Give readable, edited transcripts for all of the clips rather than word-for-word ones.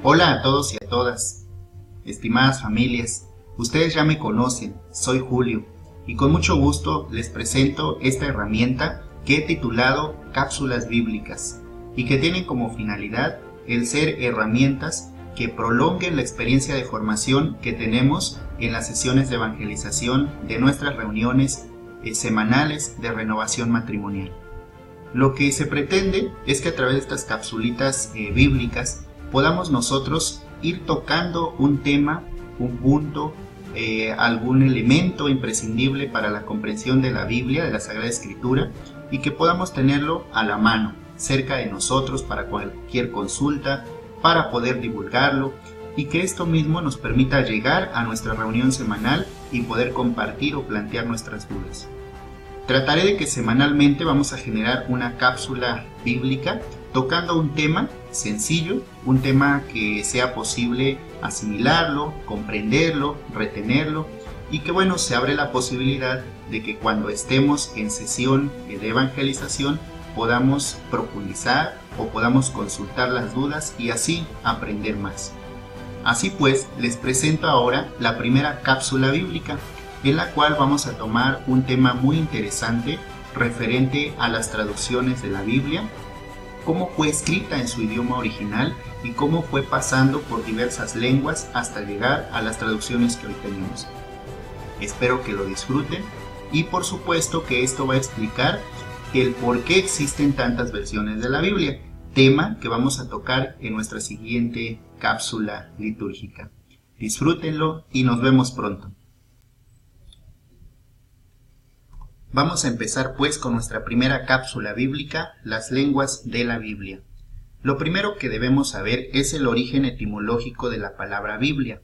Hola a todos y a todas, estimadas familias, ustedes ya me conocen, soy Julio, y con mucho gusto les presento esta herramienta que he titulado Cápsulas Bíblicas, y que tienen como finalidad el ser herramientas que prolonguen la experiencia de formación que tenemos en las sesiones de evangelización de nuestras reuniones semanales de renovación matrimonial. Lo que se pretende es que a través de estas capsulitas bíblicas podamos nosotros ir tocando un tema, un punto, algún elemento imprescindible para la comprensión de la Biblia, de la Sagrada Escritura, y que podamos tenerlo a la mano, cerca de nosotros para cualquier consulta, para poder divulgarlo, y que esto mismo nos permita llegar a nuestra reunión semanal y poder compartir o plantear nuestras dudas. Trataré de que semanalmente vamos a generar una cápsula bíblica tocando un tema sencillo, un tema que sea posible asimilarlo, comprenderlo, retenerlo, y que se abre la posibilidad de que cuando estemos en sesión de evangelización podamos profundizar o podamos consultar las dudas y así aprender más. Así pues, les presento ahora la primera cápsula bíblica, en la cual vamos a tomar un tema muy interesante referente a las traducciones de la Biblia, cómo fue escrita en su idioma original y cómo fue pasando por diversas lenguas hasta llegar a las traducciones que hoy tenemos. Espero que lo disfruten y por supuesto que esto va a explicar el por qué existen tantas versiones de la Biblia, tema que vamos a tocar en nuestra siguiente cápsula litúrgica. Disfrútenlo y nos vemos pronto. Vamos a empezar pues con nuestra primera cápsula bíblica, las lenguas de la Biblia. Lo primero que debemos saber es el origen etimológico de la palabra Biblia.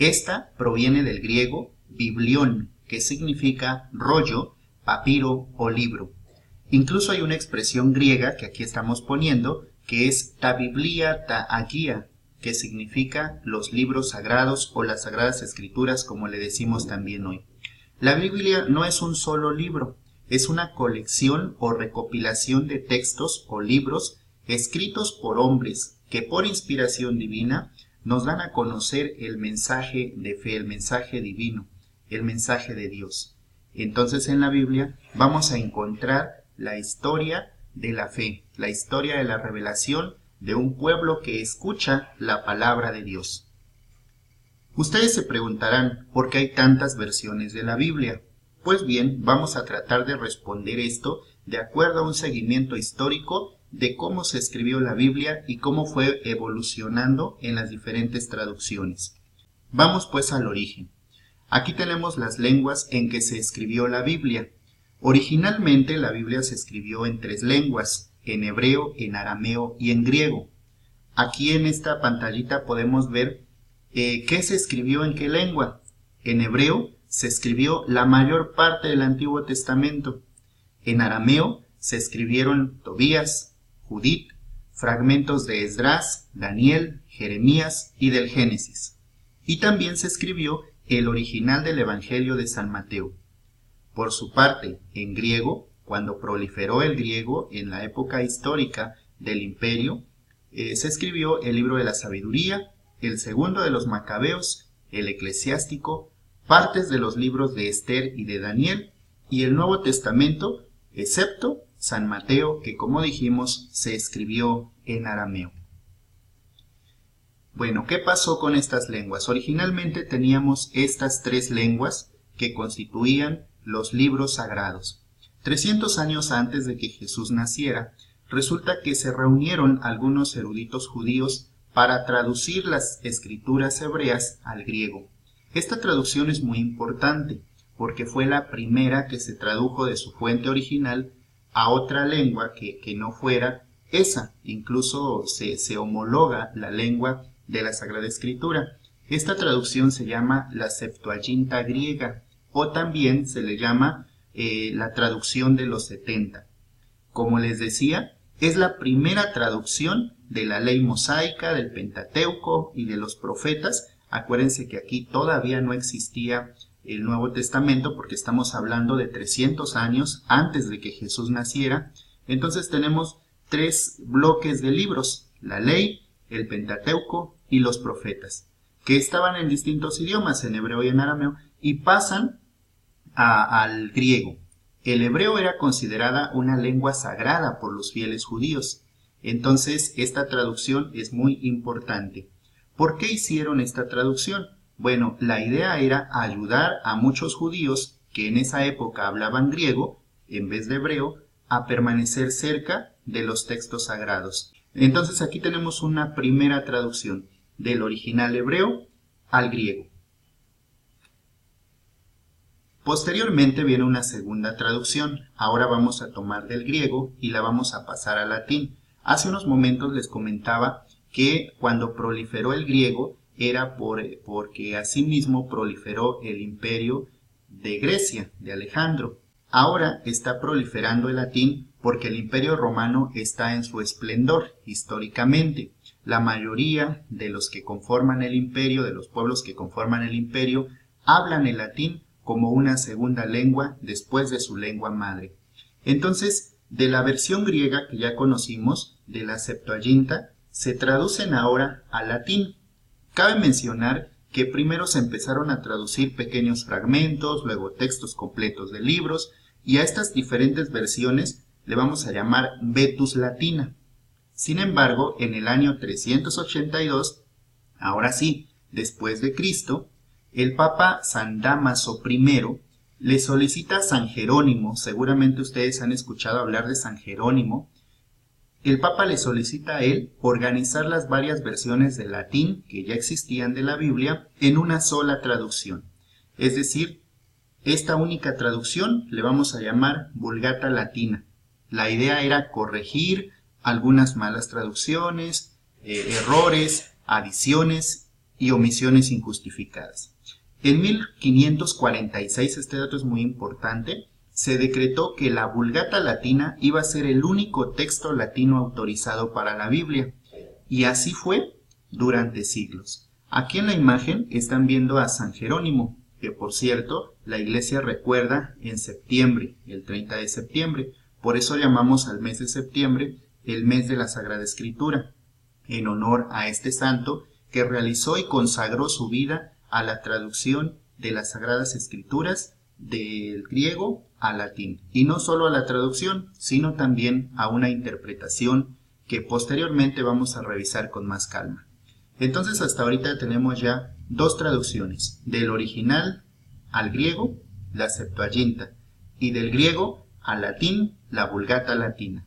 Esta proviene del griego biblión, que significa rollo, papiro o libro. Incluso hay una expresión griega que aquí estamos poniendo, que es ta biblia ta agia, que significa los libros sagrados o las sagradas escrituras, como le decimos también hoy. La Biblia no es un solo libro, es una colección o recopilación de textos o libros escritos por hombres que por inspiración divina nos dan a conocer el mensaje de fe, el mensaje divino, el mensaje de Dios. Entonces en la Biblia vamos a encontrar la historia de la fe, la historia de la revelación de un pueblo que escucha la palabra de Dios. Ustedes se preguntarán por qué hay tantas versiones de la Biblia. Pues bien, vamos a tratar de responder esto de acuerdo a un seguimiento histórico de cómo se escribió la Biblia y cómo fue evolucionando en las diferentes traducciones. Vamos pues al origen. Aquí tenemos las lenguas en que se escribió la Biblia. Originalmente la Biblia se escribió en 3 lenguas, en hebreo, en arameo y en griego. Aquí en esta pantallita podemos ver ¿qué se escribió en qué lengua? En hebreo se escribió la mayor parte del Antiguo Testamento. En arameo se escribieron Tobías, Judith, fragmentos de Esdras, Daniel, Jeremías y del Génesis. Y también se escribió el original del Evangelio de San Mateo. Por su parte, en griego, cuando proliferó el griego en la época histórica del imperio, se escribió el libro de la sabiduría, el segundo de los Macabeos, el eclesiástico, partes de los libros de Esther y de Daniel, y el Nuevo Testamento, excepto San Mateo, que como dijimos, se escribió en arameo. Bueno, ¿qué pasó con estas lenguas? Originalmente teníamos estas 3 lenguas que constituían los libros sagrados. 300 años antes de que Jesús naciera, resulta que se reunieron algunos eruditos judíos para traducir las escrituras hebreas al griego. Esta traducción es muy importante porque fue la primera que se tradujo de su fuente original a otra lengua que no fuera esa. Incluso se homologa la lengua de la Sagrada Escritura. Esta traducción se llama la Septuaginta griega o también se le llama la traducción de los 70. Como les decía, es la primera traducción de la ley mosaica, del Pentateuco y de los profetas. Acuérdense que aquí todavía no existía el Nuevo Testamento porque estamos hablando de 300 años antes de que Jesús naciera. Entonces tenemos 3 bloques de libros, la ley, el Pentateuco y los profetas, que estaban en distintos idiomas, en hebreo y en arameo, y pasan al griego. El hebreo era considerada una lengua sagrada por los fieles judíos. Entonces, esta traducción es muy importante. ¿Por qué hicieron esta traducción? Bueno, la idea era ayudar a muchos judíos que en esa época hablaban griego, en vez de hebreo, a permanecer cerca de los textos sagrados. Entonces aquí tenemos una primera traducción del original hebreo al griego. Posteriormente viene una segunda traducción. Ahora vamos a tomar del griego y la vamos a pasar al latín. Hace unos momentos les comentaba que cuando proliferó el griego era porque asimismo proliferó el imperio de Grecia, de Alejandro. Ahora está proliferando el latín porque el imperio romano está en su esplendor históricamente. La mayoría de los que conforman el imperio, de los pueblos que conforman el imperio, hablan el latín como una segunda lengua después de su lengua madre. Entonces, de la versión griega que ya conocimos, de la Septuaginta, se traducen ahora al latín. Cabe mencionar que primero se empezaron a traducir pequeños fragmentos, luego textos completos de libros, y a estas diferentes versiones le vamos a llamar Vetus Latina. Sin embargo, en el año 382, ahora sí, después de Cristo, el Papa San Dámaso I le solicita a San Jerónimo, seguramente ustedes han escuchado hablar de San Jerónimo, el Papa le solicita a él organizar las varias versiones del latín que ya existían de la Biblia en una sola traducción. Es decir, esta única traducción le vamos a llamar Vulgata Latina. La idea era corregir algunas malas traducciones, errores, adiciones y omisiones injustificadas. En 1546, este dato es muy importante, se decretó que la Vulgata Latina iba a ser el único texto latino autorizado para la Biblia, y así fue durante siglos. Aquí en la imagen están viendo a San Jerónimo, que por cierto la iglesia recuerda en septiembre, el 30 de septiembre, por eso llamamos al mes de septiembre el mes de la Sagrada Escritura, en honor a este santo que realizó y consagró su vida a la traducción de las Sagradas Escrituras del griego al latín, y no solo a la traducción, sino también a una interpretación que posteriormente vamos a revisar con más calma. Entonces hasta ahorita tenemos ya dos traducciones, del original al griego, la Septuaginta, y del griego al latín, la Vulgata Latina.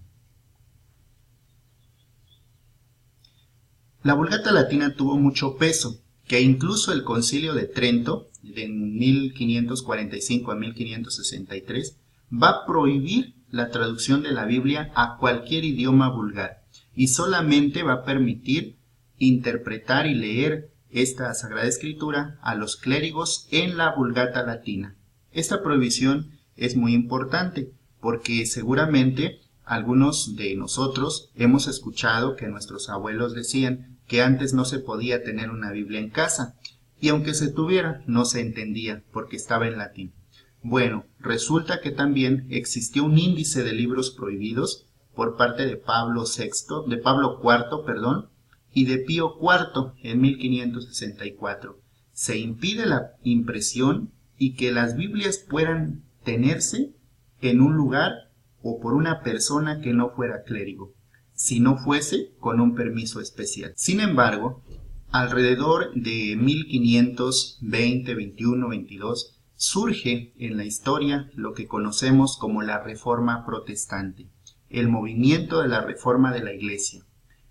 La Vulgata Latina tuvo mucho peso, que incluso el Concilio de Trento, de 1545 a 1563, va a prohibir la traducción de la Biblia a cualquier idioma vulgar, y solamente va a permitir interpretar y leer esta Sagrada Escritura a los clérigos en la Vulgata Latina. Esta prohibición es muy importante porque seguramente algunos de nosotros hemos escuchado que nuestros abuelos decían que antes no se podía tener una Biblia en casa, y aunque se tuviera, no se entendía porque estaba en latín. Bueno, resulta que también existió un índice de libros prohibidos por parte de Pablo IV, y de Pío IV en 1564. Se impide la impresión y que las Biblias puedan tenerse en un lugar o por una persona que no fuera clérigo, si no fuese con un permiso especial. Sin embargo, alrededor de 1520, 21, 22, surge en la historia lo que conocemos como la Reforma Protestante, el movimiento de la Reforma de la Iglesia.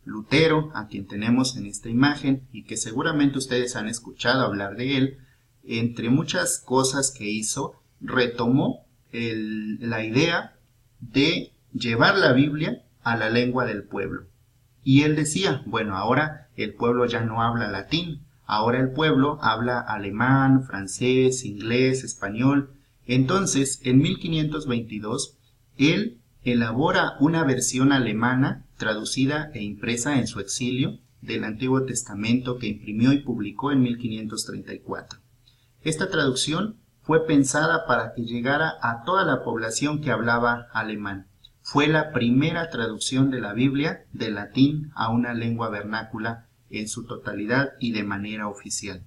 Lutero, a quien tenemos en esta imagen y que seguramente ustedes han escuchado hablar de él, entre muchas cosas que hizo, retomó la idea de llevar la Biblia a la lengua del pueblo. Y él decía, bueno, ahora el pueblo ya no habla latín, ahora el pueblo habla alemán, francés, inglés, español. Entonces, en 1522, él elabora una versión alemana traducida e impresa en su exilio del Antiguo Testamento que imprimió y publicó en 1534. Esta traducción fue pensada para que llegara a toda la población que hablaba alemán. Fue la primera traducción de la Biblia del latín a una lengua vernácula en su totalidad y de manera oficial.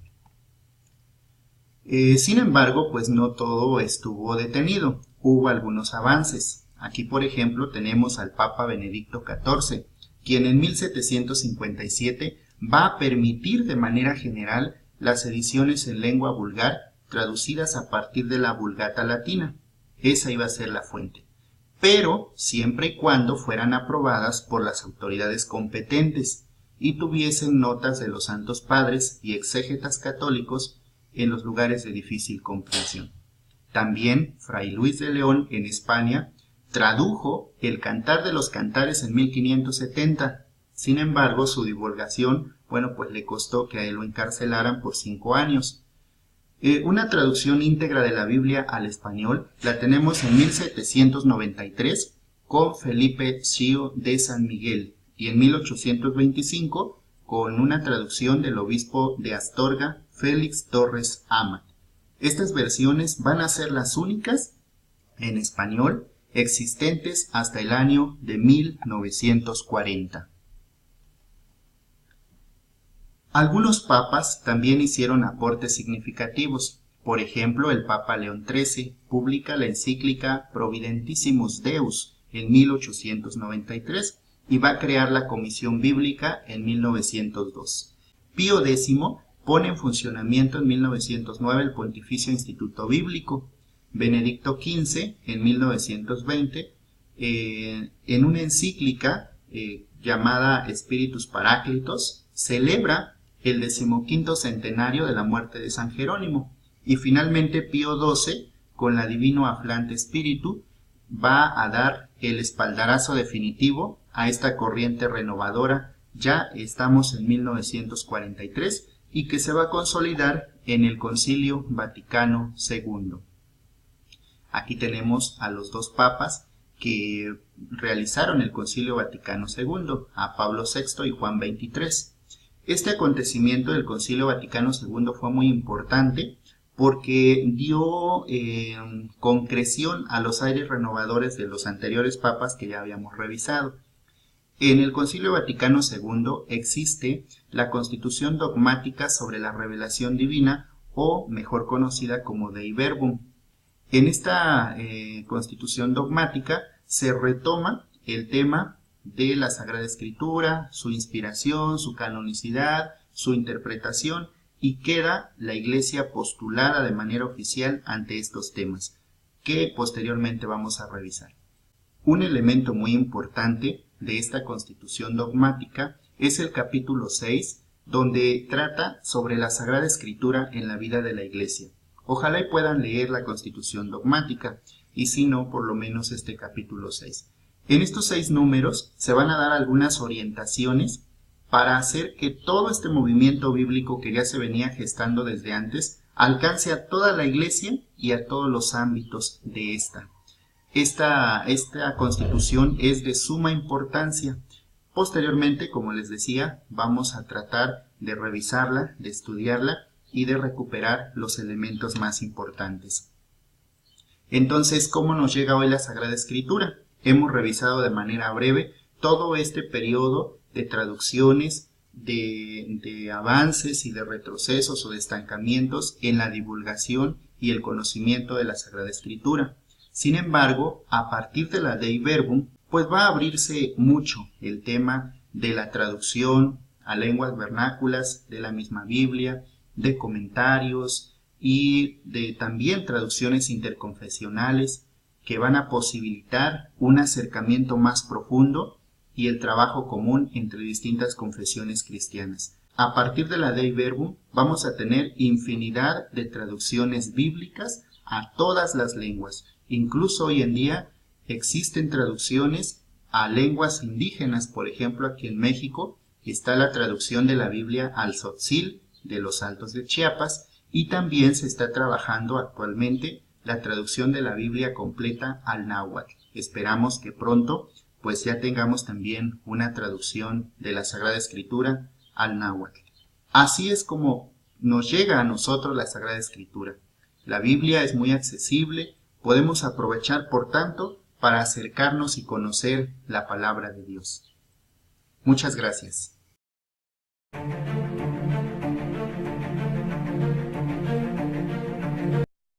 Sin embargo, pues no todo estuvo detenido, hubo algunos avances. Aquí, por ejemplo, tenemos al Papa Benedicto XIV, quien en 1757 va a permitir de manera general las ediciones en lengua vulgar traducidas a partir de la Vulgata latina. Esa iba a ser la fuente, pero siempre y cuando fueran aprobadas por las autoridades competentes y tuviesen notas de los santos padres y exégetas católicos en los lugares de difícil comprensión. También Fray Luis de León en España tradujo el Cantar de los Cantares en 1570. Sin embargo, su divulgación, pues le costó que a él lo encarcelaran por 5 años. Una traducción íntegra de la Biblia al español la tenemos en 1793 con Felipe Sío de San Miguel y en 1825 con una traducción del obispo de Astorga, Félix Torres Amat. Estas versiones van a ser las únicas en español existentes hasta el año de 1940. Algunos papas también hicieron aportes significativos. Por ejemplo, el Papa León XIII publica la encíclica Providentissimus Deus en 1893 y va a crear la Comisión Bíblica en 1902. Pío X pone en funcionamiento en 1909 el Pontificio Instituto Bíblico. Benedicto XV en 1920 en una encíclica llamada Spiritus Paráclitos celebra el 15º centenario de la muerte de San Jerónimo, y finalmente Pío XII con la Divino Aflante Spiritu va a dar el espaldarazo definitivo a esta corriente renovadora. Ya estamos en 1943 y que se va a consolidar en el Concilio Vaticano II. Aquí tenemos a los dos papas que realizaron el Concilio Vaticano II, a Pablo VI y Juan XXIII. Este acontecimiento del Concilio Vaticano II fue muy importante porque dio concreción a los aires renovadores de los anteriores papas que ya habíamos revisado. En el Concilio Vaticano II existe la Constitución Dogmática sobre la Revelación Divina, o mejor conocida como Dei Verbum. En esta Constitución Dogmática se retoma el tema de la Sagrada Escritura, su inspiración, su canonicidad, su interpretación, y queda la Iglesia postulada de manera oficial ante estos temas, que posteriormente vamos a revisar. Un elemento muy importante de esta Constitución Dogmática es el capítulo 6, donde trata sobre la Sagrada Escritura en la vida de la Iglesia. Ojalá y puedan leer la Constitución Dogmática, y si no, por lo menos este capítulo 6. En estos 6 números se van a dar algunas orientaciones para hacer que todo este movimiento bíblico que ya se venía gestando desde antes alcance a toda la Iglesia y a todos los ámbitos de esta. Esta Constitución es de suma importancia. Posteriormente, como les decía, vamos a tratar de revisarla, de estudiarla y de recuperar los elementos más importantes. Entonces, ¿cómo nos llega hoy la Sagrada Escritura? Hemos revisado de manera breve todo este periodo de traducciones, de avances y de retrocesos o de estancamientos en la divulgación y el conocimiento de la Sagrada Escritura. Sin embargo, a partir de la Dei Verbum, pues va a abrirse mucho el tema de la traducción a lenguas vernáculas de la misma Biblia, de comentarios y de también traducciones interconfesionales que van a posibilitar un acercamiento más profundo y el trabajo común entre distintas confesiones cristianas. A partir de la Dei Verbum vamos a tener infinidad de traducciones bíblicas a todas las lenguas. Incluso hoy en día existen traducciones a lenguas indígenas. Por ejemplo, aquí en México está la traducción de la Biblia al Tzotzil de los Altos de Chiapas, y también se está trabajando actualmente la traducción de la Biblia completa al náhuatl. Esperamos que pronto pues ya tengamos también una traducción de la Sagrada Escritura al náhuatl. Así es como nos llega a nosotros la Sagrada Escritura. La Biblia es muy accesible, podemos aprovechar por tanto para acercarnos y conocer la palabra de Dios. Muchas gracias.